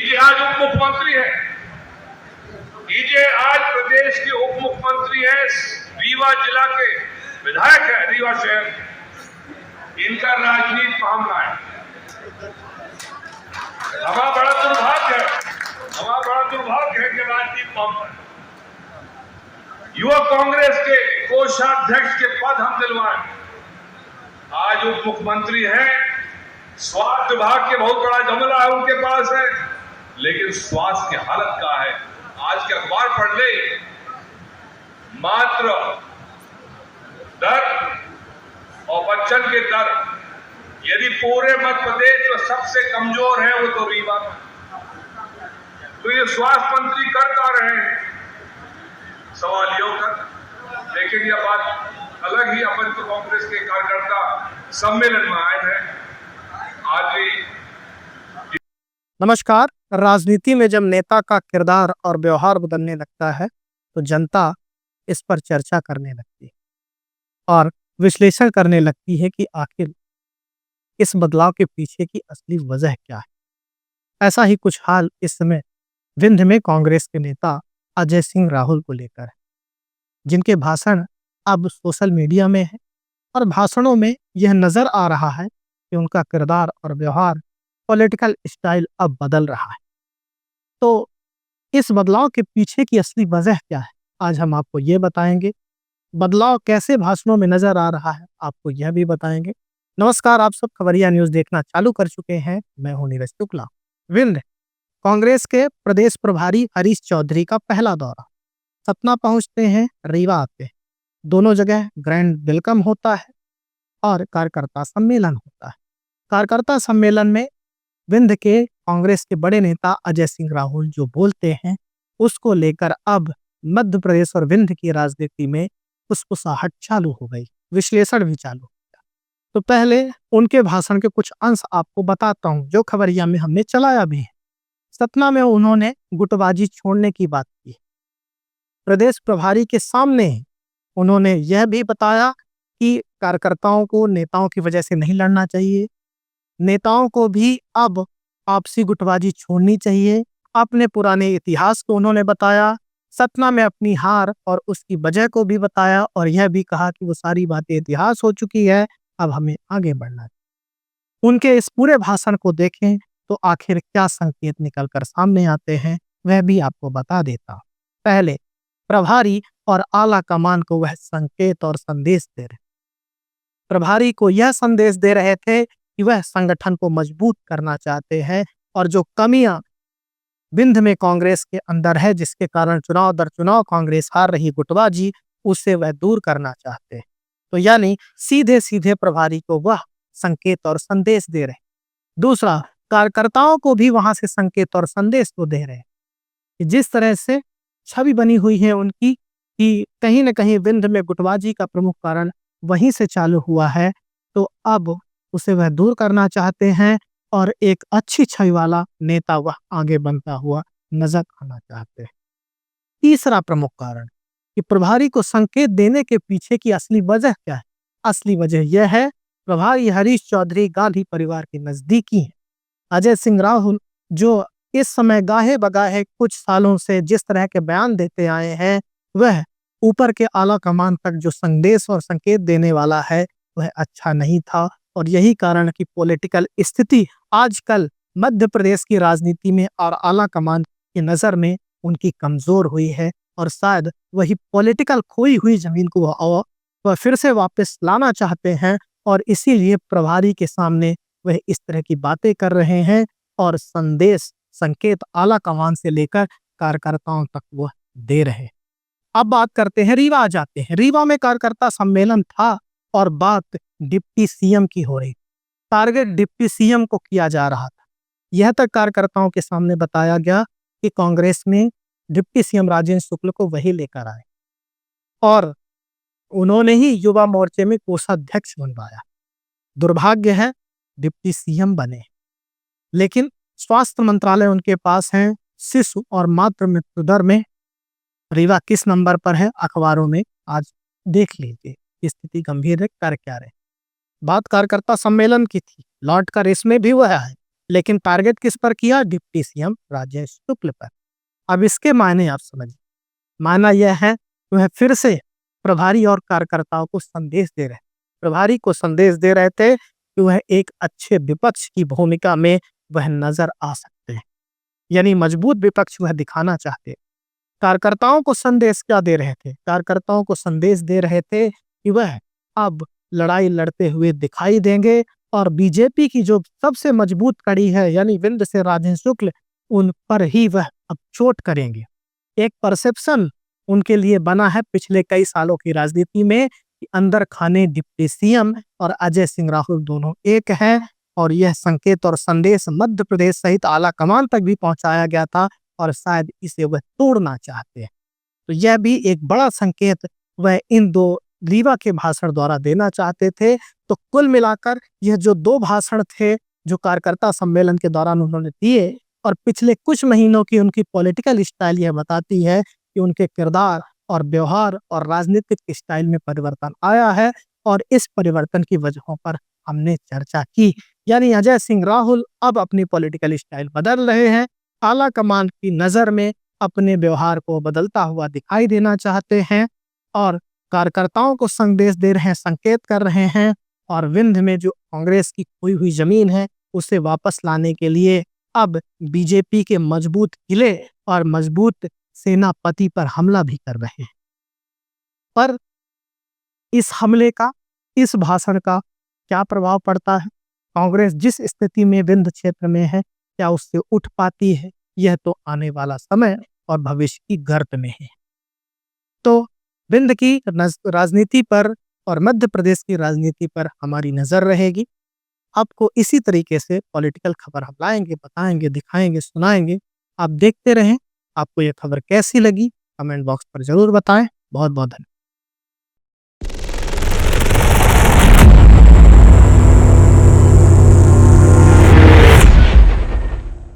कीजिए आज उप मुख्यमंत्री है, कीजिए आज प्रदेश के उप मुख्यमंत्री है, रीवा जिला के विधायक है, रीवा शहर के, इनका राजनीति मामला है। हमारा बड़ा दुर्भाग्य है कि राजनीति मामला है। युवा कांग्रेस के कोषाध्यक्ष के पद हम दिलवाए, आज उप मुख्यमंत्री हैं, स्वास्थ्य विभाग के बहुत बड़ा जमला है उनके पास है, लेकिन स्वास्थ्य की हालत क्या है आज के अखबार पढ़ ले, मात्र दर और बच्चन के दर यदि पूरे मध्य प्रदेश जो सबसे कमजोर है वो तो रीवा में। तो ये स्वास्थ्य मंत्री करता रहे हैं, सवाल ये उठा, लेकिन यह बात अलग ही। अपन तो कांग्रेस के कार्यकर्ता सम्मेलन में आए हैं आज भी। नमस्कार। राजनीति में जब नेता का किरदार और व्यवहार बदलने लगता है तो जनता इस पर चर्चा करने लगती है और विश्लेषण करने लगती है कि आखिर इस बदलाव के पीछे की असली वजह क्या है। ऐसा ही कुछ हाल इस समय विंध्य में कांग्रेस के नेता अजय सिंह राहुल को लेकर है, जिनके भाषण अब सोशल मीडिया में है और भाषणों में यह नजर आ रहा है कि उनका किरदार और व्यवहार, पॉलिटिकल स्टाइल अब बदल रहा है। तो इस बदलाव के पीछे की असली वजह क्या है, आज हम आपको ये बताएंगे। बदलाव कैसे भाषणों में नजर आ रहा है, आपको यह भी बताएंगे। नमस्कार, आप सब खबरिया न्यूज देखना चालू कर चुके हैं। मैं हूं नीरज शुक्ला। विंध्य कांग्रेस के प्रदेश प्रभारी हरीश चौधरी का पहला दौरा, सतना पहुंचते हैं, रीवा आते हैं, दोनों जगह ग्रैंड वेलकम होता है और कार्यकर्ता सम्मेलन होता है। कार्यकर्ता सम्मेलन में विंध्य के कांग्रेस के बड़े नेता अजय सिंह राहुल जो बोलते हैं, उसको लेकर अब मध्य प्रदेश और विंध्य की राजनीति में फुसफुसाहट चालू हो गई, विश्लेषण भी चालू हो गया। तो पहले उनके भाषण के कुछ अंश आपको बताता हूं जो खबरिया में हमने चलाया भी है। सतना में उन्होंने गुटबाजी छोड़ने की बात की। प्रदेश प्रभारी के सामने उन्होंने यह भी बताया कि कार्यकर्ताओं को नेताओं की वजह से नहीं लड़ना चाहिए, नेताओं को भी अब आपसी गुटबाजी छोड़नी चाहिए। अपने पुराने इतिहास को उन्होंने बताया, सतना में अपनी हार और उसकी वजह को भी बताया और यह भी कहा कि वो सारी बातें इतिहास हो चुकी है, अब हमें आगे बढ़ना है। उनके इस पूरे भाषण को देखें तो आखिर क्या संकेत निकलकर सामने आते हैं वह भी आपको बता देता। पहले प्रभारी और आला कमान को वह संकेत और संदेश दे रहे, प्रभारी को यह संदेश दे रहे थे कि वह संगठन को मजबूत करना चाहते हैं और जो कमियां विंध्य में कांग्रेस के अंदर है, जिसके कारण चुनाव दर चुनाव कांग्रेस हार रही, गुटबाजी, उससे वह दूर करना चाहते हैं। तो यानी सीधे सीधे प्रभारी को वह संकेत और संदेश दे रहे। दूसरा, कार्यकर्ताओं को भी वहां से संकेत और संदेश तो दे रहे कि जिस तरह से छवि बनी हुई है उनकी कि कहीं न कहीं विंध्य में गुटबाजी का प्रमुख कारण वहीं से चालू हुआ है, तो अब उसे वह दूर करना चाहते हैं और एक अच्छी छवि वाला नेता वह आगे बनता हुआ नजर आना चाहते हैं। तीसरा प्रमुख कारण कि प्रभारी को संकेत देने के पीछे की असली वजह क्या है। असली वजह यह है, प्रभारी हरीश चौधरी गांधी परिवार के नजदीकी हैं। अजय सिंह राहुल जो इस समय गाहे बगाहे कुछ सालों से जिस तरह के बयान देते आए हैं, वह ऊपर के आला कमान तक जो संदेश और संकेत देने वाला है वह अच्छा नहीं था और यही कारण कि पॉलिटिकल स्थिति आजकल मध्य प्रदेश की राजनीति में और आला कमान की नजर में उनकी कमजोर हुई है और शायद वही पॉलिटिकल खोई हुई जमीन को वह फिर से वापस लाना चाहते हैं और इसीलिए प्रभारी के सामने वह इस तरह की बातें कर रहे हैं और संदेश संकेत आला कमान से लेकर कार्यकर्ताओं तक वह दे रहे हैं। अब बात करते हैं, रीवा आ जाते हैं। रीवा में कार्यकर्ता सम्मेलन था और बात डिप्टी सीएम की हो रही, टारगेट डिप्टी सीएम को किया जा रहा था। यह तक कार्यकर्ताओं के सामने बताया गया कि कांग्रेस में डिप्टी सीएम राजेंद्र शुक्ल को वही लेकर आए और उन्होंने ही युवा मोर्चे में कोषाध्यक्ष बनवाया। दुर्भाग्य है डिप्टी सीएम बने, लेकिन स्वास्थ्य मंत्रालय उनके पास है। शिशु और मातृ मृत्यु दर में रीवा किस नंबर पर है, अखबारों में आज देख लीजिए। स्थिति गंभीर है, कर क्या रहे। बात कार्यकर्ता सम्मेलन की थी, लौट कर इसमें भी वह है लेकिन टारगेट किस पर किया? डिप्टी सीएम राजेश शुक्ल पर। अब इसके मायने आप समझिए। माना यह है कि वह फिर से प्रभारी और कार्यकर्ताओं को संदेश दे रहे, प्रभारी को संदेश दे रहे थे कि वह एक अच्छे विपक्ष की भूमिका में वह नजर आ सकते हैं, यानी मजबूत विपक्ष वह दिखाना चाहते। कार्यकर्ताओं को संदेश क्या दे रहे थे? कार्यकर्ताओं को संदेश दे रहे थे कि वह अब लड़ाई लड़ते हुए दिखाई देंगे और बीजेपी की जो सबसे मजबूत कड़ी है यानी विंध्य से राजेश शुक्ल, उन पर ही वह अब चोट करेंगे। एक परसेप्शन उनके लिए बना है पिछले कई सालों की राजनीति में कि अंदर खाने डिप्टी सीएम और अजय सिंह राहुल दोनों एक हैं, और यह संकेत और संदेश मध्य प्रदेश सहित आला कमान तक भी पहुंचाया गया था और शायद इसे वह तोड़ना चाहते हैं। तो यह भी एक बड़ा संकेत वह इन दो रीवा के भाषण द्वारा देना चाहते थे। तो कुल मिलाकर यह जो दो भाषण थे जो कार्यकर्ता सम्मेलन के दौरान उन्होंने दिए, और पिछले कुछ महीनों की उनकी पॉलिटिकल स्टाइल यह बताती है कि उनके किरदार और व्यवहार और राजनीतिक स्टाइल में परिवर्तन आया है, और इस परिवर्तन की वजहों पर हमने चर्चा की। यानी अजय सिंह राहुल अब अपनी पॉलिटिकल स्टाइल बदल रहे हैं, आला कमान की नजर में अपने व्यवहार को बदलता हुआ दिखाई देना चाहते हैं, और कार्यकर्ताओं को संदेश दे रहे हैं, संकेत कर रहे हैं, और विंध्य में जो कांग्रेस की खोई हुई जमीन है उसे वापस लाने के लिए अब बीजेपी के मजबूत किले और मजबूत सेनापति पर हमला भी कर रहे हैं। पर इस हमले का, इस भाषण का क्या प्रभाव पड़ता है? कांग्रेस जिस स्थिति में विंध्य क्षेत्र में है, क्या उससे उठ पाती है? यह तो आने वाला समय और भविष्य की गर्त में है। तो विंध्य की राजनीति पर और मध्य प्रदेश की राजनीति पर हमारी नजर रहेगी। आपको इसी तरीके से पॉलिटिकल खबर हम लाएंगे, बताएंगे, दिखाएंगे, सुनाएंगे। आप देखते रहें। आपको यह खबर कैसी लगी कमेंट बॉक्स पर जरूर बताएं। बहुत बहुत धन्यवाद।